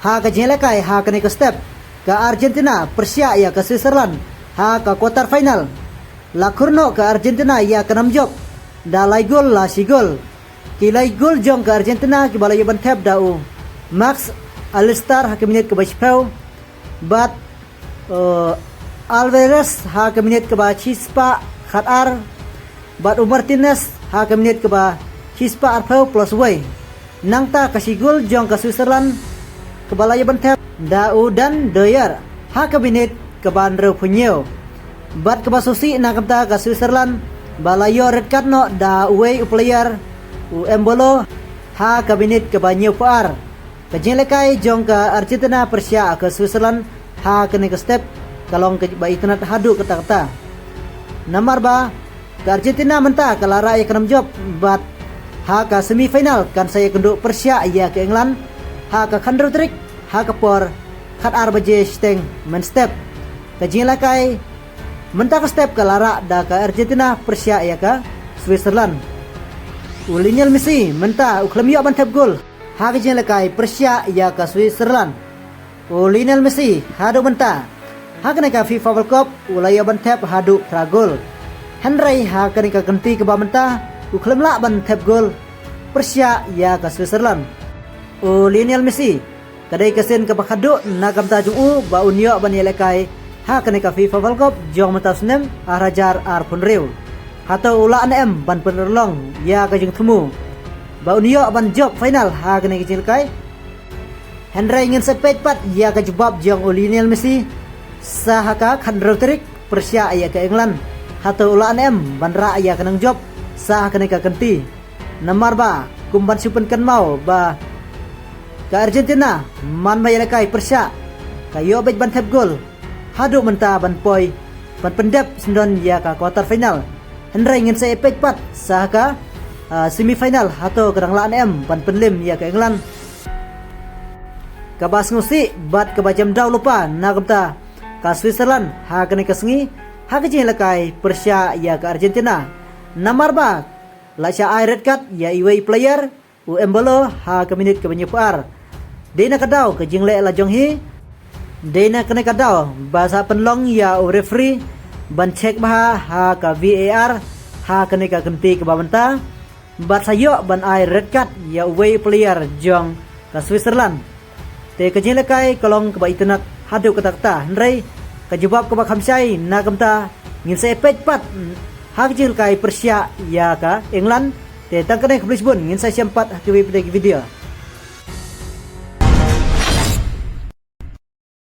ha ka jelekai ha ka step ke Argentina Persia ya ke Switzerland ha ke quarter final lakurno ke Argentina ya ke 6 job da lai gol la si gol kilai gol jong ke Argentina ki balai ban tap dau Max Alistar ha ke minit ke bashpau bat Alvarez ha ke minit ke ba Chispa Khatar bat Martinez ha ke minit ke ba Chispa Arpau plus way nangta kasi gol jong ke Switzerland ke balai ban tap dau dan Doyer ha ke minit ke ban Repunyo bat ke basusi nakamta ke Switzerland balayo red card no da away player Embolo ha ke minit ke banyo par ke jelekai jong ke Argentina Persia ke Switzerland ha ke step kalong ke ba internet hadu kata-kata nomor ba ke Argentina menta ke lara ya kenam job bat ha ke semifinal kan saya kenduk Persia ya ke England ha ke khandro trik ha ke por khat arbaje steng men step ke jelekai menta ke step ke lara da ke Argentina Persia ya ke Switzerland Lionel Messi menta uklam yo ban tap gol ha ke jelekai Persia ya ke Switzerland Lionel Messi hadu menta ha ke ka FIFA World Cup ulaya ban tap hadu pra gol Henry ha ke ka ganti ke ba menta uklam la ban tap gol Persia ya ke Switzerland Lionel Messi kadai kesen ke bakhadu nagamta juu ba unyo ban yelekai ha ke ka FIFA World Cup jong menta snem arajar ar punreu atau ula NM ban penerlong ya ke jeng temu ba unyo ban job final ha ke jelekai Henry ingin sepet pat ya ke jebab jong Lionel Messi sahaka khandro trik Persia ya ke England atau ula NM ban ra ya ke nang job sah ke ganti nomor ba kumban supen kan mau ba ke Argentina man mayalakai Persia kayo bet ban tap gol hadu menta ban poi ban pendap sendon ya ke quarter final Henry ingin saya epek pat sah ke semifinal atau kerang la NM ban penlim ya ke England kabas ngusi bat ke bajam daw lupa nagamta ka Switzerland ha ke sengi ha ke jelekai Persia ya ke Argentina nomor ba lasha ai red card ya iway player Embolo ha ke minit ke penyupar dena kadaw ke jingle la jonghi dena kene kadaw bahasa penlong ya referee ban cek bah ha ke VAR ha kene ka ganti ke babanta bat sayo ban ai red card ya away player jong ke Switzerland te ke jelekai kolong ke ba internet hadu kata-kata Henry ke jawab ke ba khamsai nagamta ngin se pet pat ha ke jelekai Persia ya ke England te tangkane ke Brisbane ngin saya sempat ke video